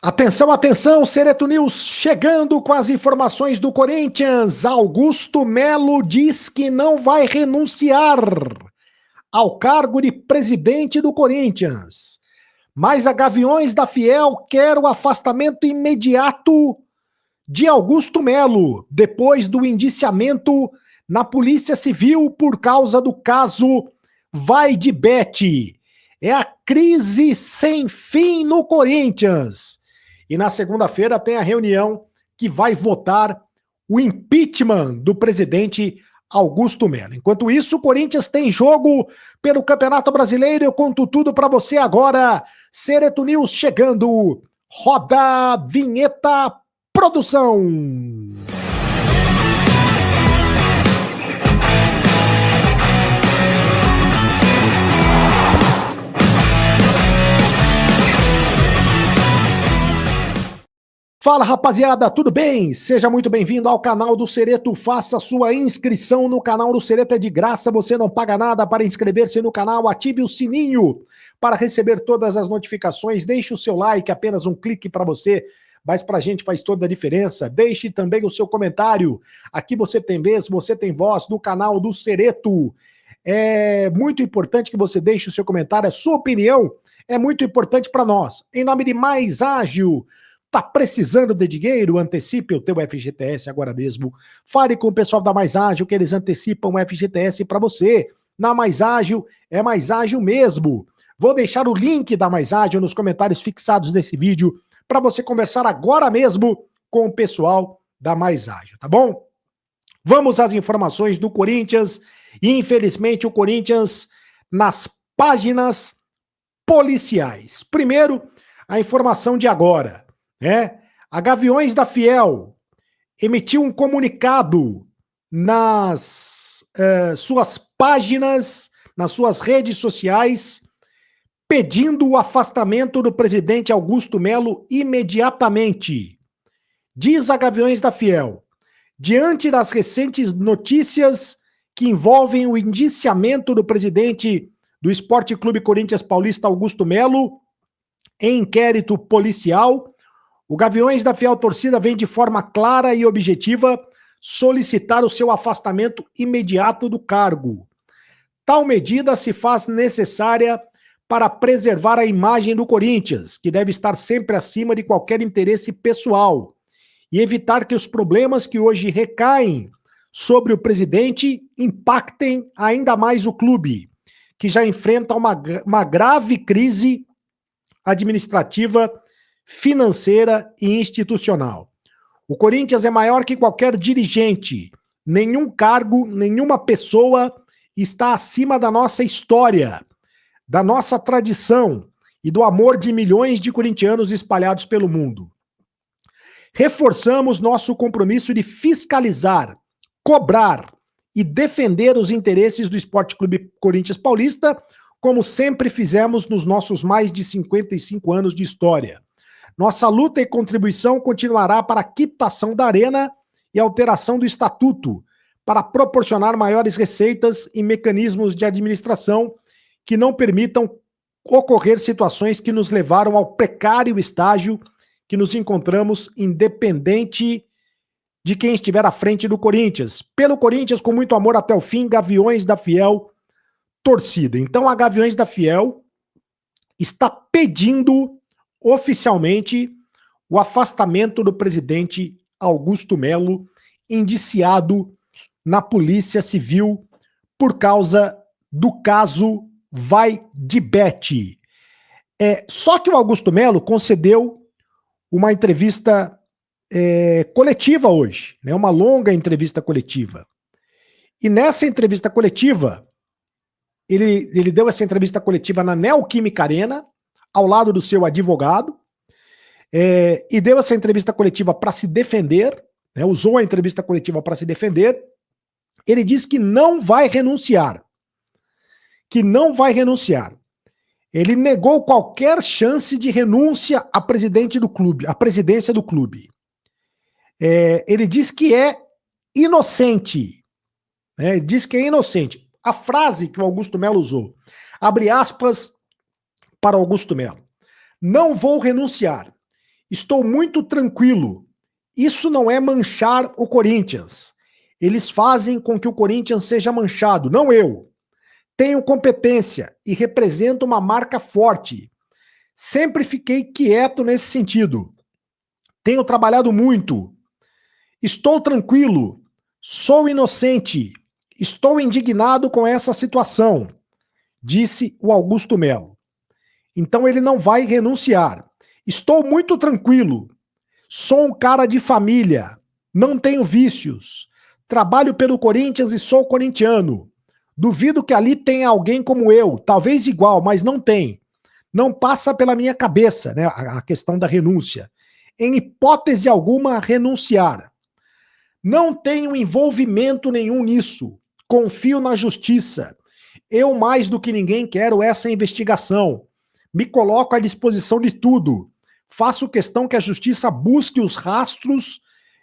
Atenção, atenção, Sereto News chegando com as informações do Corinthians. Augusto Melo diz que não vai renunciar ao cargo de presidente do Corinthians. Mas a Gaviões da Fiel quer o afastamento imediato de Augusto Melo, depois do indiciamento na Polícia Civil por causa do caso Vai de Bet. É a crise sem fim no Corinthians. E na segunda-feira tem a reunião que vai votar o impeachment do presidente Augusto Melo. Enquanto isso, o Corinthians tem jogo pelo Campeonato Brasileiro. Eu conto tudo para você agora. Sereto News chegando. Roda vinheta, produção. Fala, rapaziada, tudo bem? Seja muito bem-vindo ao canal do Sereto. Faça sua inscrição no canal do Sereto, é de graça, você não paga nada para inscrever-se no canal. Ative o sininho para receber todas as notificações. Deixe o seu like, apenas um clique para você, mas para a gente faz toda a diferença. Deixe também o seu comentário. Aqui você tem vez, você tem voz no canal do Sereto. É muito importante que você deixe o seu comentário, a sua opinião é muito importante para nós. Em nome de Mais Ágil. Tá precisando de dinheiro? Antecipe o teu FGTS agora mesmo. Fale com o pessoal da Mais Ágil que eles antecipam o FGTS para você. Na Mais Ágil, é Mais Ágil mesmo. Vou deixar o link da Mais Ágil nos comentários fixados desse vídeo para você conversar agora mesmo com o pessoal da Mais Ágil, tá bom? Vamos às informações do Corinthians. Infelizmente, o Corinthians nas páginas policiais. Primeiro, a informação de agora. A Gaviões da Fiel emitiu um comunicado nas suas páginas, nas suas redes sociais, pedindo o afastamento do presidente Augusto Melo imediatamente. Diz a Gaviões da Fiel, diante das recentes notícias que envolvem o indiciamento do presidente do Esporte Clube Corinthians Paulista Augusto Melo em inquérito policial, o Gaviões da Fiel Torcida vem de forma clara e objetiva solicitar o seu afastamento imediato do cargo. Tal medida se faz necessária para preservar a imagem do Corinthians, que deve estar sempre acima de qualquer interesse pessoal, e evitar que os problemas que hoje recaem sobre o presidente impactem ainda mais o clube, que já enfrenta uma grave crise administrativa, financeira e institucional. O Corinthians é maior que qualquer dirigente. Nenhum cargo, nenhuma pessoa está acima da nossa história, da nossa tradição e do amor de milhões de corintianos espalhados pelo mundo. Reforçamos nosso compromisso de fiscalizar, cobrar e defender os interesses do Esporte Clube Corinthians Paulista, como sempre fizemos nos nossos mais de 55 anos de história. Nossa luta e contribuição continuará para a quitação da arena e alteração do estatuto, para proporcionar maiores receitas e mecanismos de administração que não permitam ocorrer situações que nos levaram ao precário estágio que nos encontramos, independente de quem estiver à frente do Corinthians. Pelo Corinthians, com muito amor até o fim, Gaviões da Fiel Torcida. Então, a Gaviões da Fiel está pedindo oficialmente o afastamento do presidente Augusto Melo, indiciado na Polícia Civil por causa do caso Vai de Bet. Só que o Augusto Melo concedeu uma entrevista coletiva hoje, né, uma longa entrevista coletiva. E nessa entrevista coletiva, ele deu essa entrevista coletiva na Neoquímica Arena, ao lado do seu advogado, e deu essa entrevista coletiva para se defender, né, usou a entrevista coletiva para se defender. Ele diz que não vai renunciar. Que não vai renunciar. Ele negou qualquer chance de renúncia a presidente do clube, a presidência do clube. Ele diz que é inocente. Né, diz que é inocente. A frase que o Augusto Melo usou, abre aspas para Augusto Melo: não vou renunciar. Estou muito tranquilo. Isso não é manchar o Corinthians. Eles fazem com que o Corinthians seja manchado, não eu. Tenho competência e represento uma marca forte. Sempre fiquei quieto nesse sentido. Tenho trabalhado muito. Estou tranquilo. Sou inocente. Estou indignado com essa situação, disse o Augusto Melo. Então ele não vai renunciar. Estou muito tranquilo. Sou um cara de família. Não tenho vícios. Trabalho pelo Corinthians e sou corintiano. Duvido que ali tenha alguém como eu, talvez igual, mas não tem. Não passa pela minha cabeça, né, a questão da renúncia. Em hipótese alguma, renunciar. Não tenho envolvimento nenhum nisso. Confio na justiça. Eu, mais do que ninguém, quero essa investigação. Me coloco à disposição de tudo. Faço questão que a justiça busque os rastros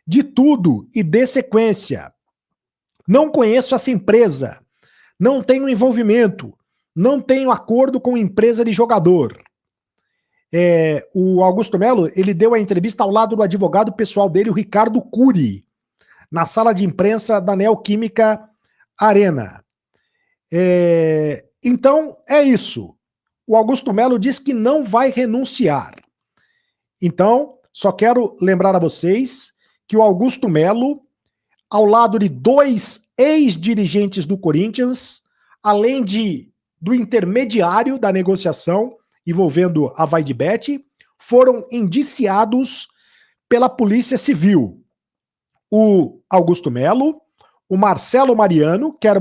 de tudo e dê sequência. Não conheço essa empresa. Não tenho envolvimento. Não tenho acordo com empresa de jogador. O Augusto Melo, ele deu a entrevista ao lado do advogado pessoal dele, o Ricardo Cury, na sala de imprensa da Neoquímica Arena. Então, é isso. O Augusto Melo diz que não vai renunciar. Então, só quero lembrar a vocês que o Augusto Melo, ao lado de 2 ex-dirigentes do Corinthians, além do intermediário da negociação envolvendo a Vaidebet, foram indiciados pela Polícia Civil. O Augusto Melo, o Marcelo Mariano, que era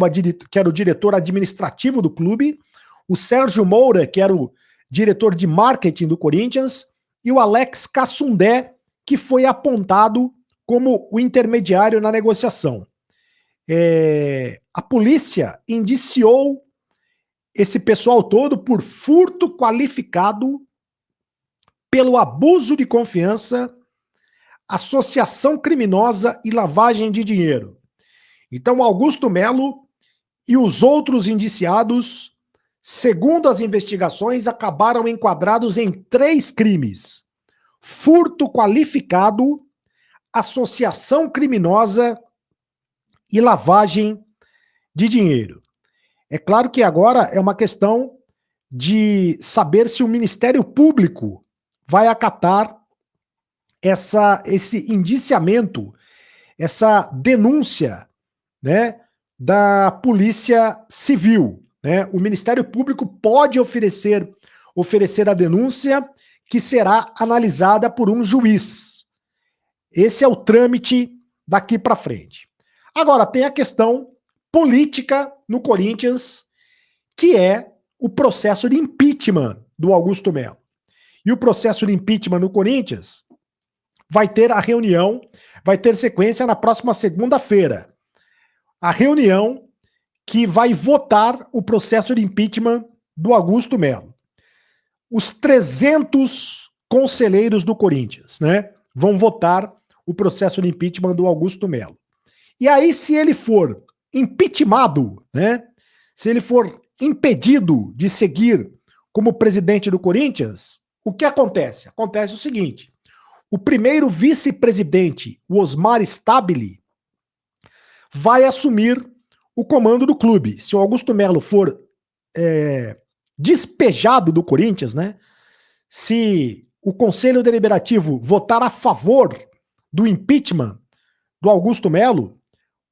o diretor administrativo do clube, o Sérgio Moura, que era o diretor de marketing do Corinthians, e o Alex Cassundé, que foi apontado como o intermediário na negociação. A polícia indiciou esse pessoal todo por furto qualificado, pelo abuso de confiança, associação criminosa e lavagem de dinheiro. Então, Augusto Melo e os outros indiciados, segundo as investigações, acabaram enquadrados em 3 crimes: furto qualificado, associação criminosa e lavagem de dinheiro. É claro que agora é uma questão de saber se o Ministério Público vai acatar esse indiciamento, essa denúncia, né, da Polícia Civil. Né? O Ministério Público pode oferecer a denúncia, que será analisada por um juiz. Esse é o trâmite daqui para frente. Agora, tem a questão política no Corinthians, que é o processo de impeachment do Augusto Melo. E o processo de impeachment no Corinthians vai ter a reunião, vai ter sequência na próxima segunda-feira. A reunião que vai votar o processo de impeachment do Augusto Melo. Os 300 conselheiros do Corinthians, né, vão votar o processo de impeachment do Augusto Melo. E aí, se ele for impeachmentado, né, se ele for impedido de seguir como presidente do Corinthians, o que acontece? Acontece o seguinte: o primeiro vice-presidente, o Osmar Stabile, vai assumir o comando do clube. Se o Augusto Melo for despejado do Corinthians, né, se o Conselho Deliberativo votar a favor do impeachment do Augusto Melo,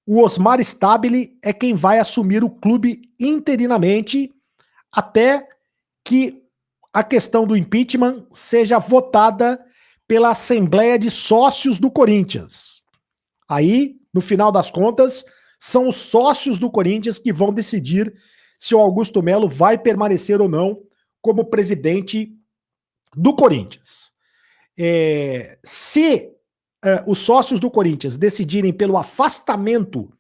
o Osmar Stabile é quem vai assumir o clube interinamente até que a questão do impeachment seja votada pela Assembleia de Sócios do Corinthians. Aí, no final das contas, são os sócios do Corinthians que vão decidir se o Augusto Melo vai permanecer ou não como presidente do Corinthians. Se os sócios do Corinthians decidirem pelo afastamento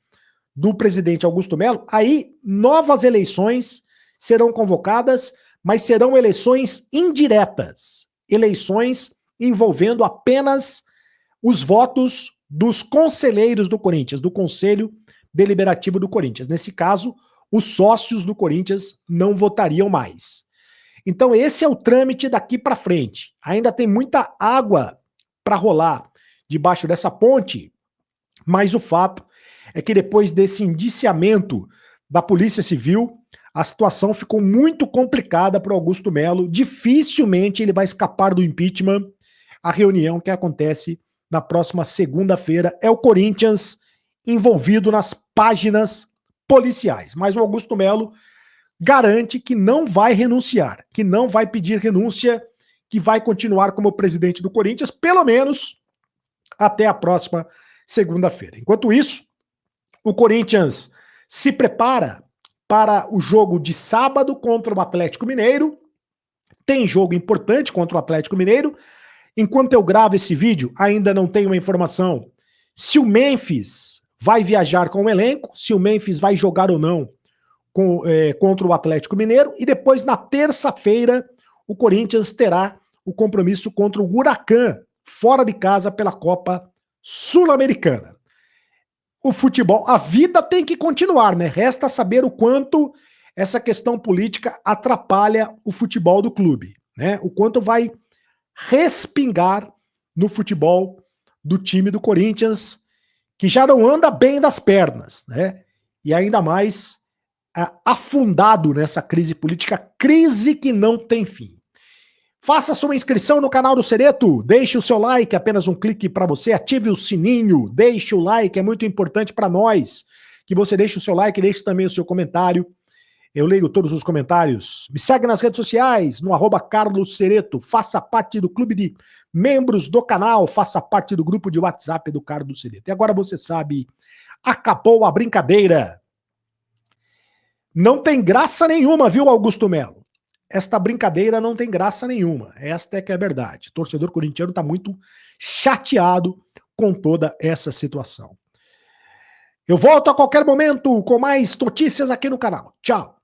do presidente Augusto Melo, aí novas eleições serão convocadas, mas serão eleições indiretas, eleições envolvendo apenas os votos dos conselheiros do Corinthians, do Conselho Deliberativo do Corinthians. Nesse caso, os sócios do Corinthians não votariam mais. Então esse é o trâmite daqui para frente. Ainda tem muita água para rolar debaixo dessa ponte, mas o fato é que depois desse indiciamento da Polícia Civil, a situação ficou muito complicada para o Augusto Melo. Dificilmente ele vai escapar do impeachment. A reunião que acontece na próxima segunda-feira é o Corinthians envolvido nas páginas policiais. Mas o Augusto Melo garante que não vai renunciar, que não vai pedir renúncia, que vai continuar como presidente do Corinthians, pelo menos até a próxima segunda-feira. Enquanto isso, o Corinthians se prepara para o jogo de sábado contra o Atlético Mineiro. Tem jogo importante contra o Atlético Mineiro. Enquanto eu gravo esse vídeo, ainda não tenho uma informação se o Memphis vai viajar com o elenco, se o Memphis vai jogar ou não contra o Atlético Mineiro. E depois, na terça-feira, o Corinthians terá o compromisso contra o Huracan, fora de casa pela Copa Sul-Americana. O futebol, a vida tem que continuar, né? Resta saber o quanto essa questão política atrapalha o futebol do clube, né? O quanto vai respingar no futebol do time do Corinthians, que já não anda bem das pernas, né? E ainda mais afundado nessa crise política, crise que não tem fim. Faça sua inscrição no canal do Cereto, deixe o seu like, apenas um clique para você, ative o sininho, deixe o like, é muito importante para nós, que você deixe o seu like, deixe também o seu comentário, eu leio todos os comentários. Me segue nas redes sociais, no @Carlos Cereto, faça parte do clube de membros do canal, faça parte do grupo de WhatsApp do Carlos Cereto. E agora você sabe, acabou a brincadeira. Não tem graça nenhuma, viu, Augusto Melo? Esta brincadeira não tem graça nenhuma. Esta é que é a verdade. O torcedor corintiano está muito chateado com toda essa situação. Eu volto a qualquer momento com mais notícias aqui no canal. Tchau.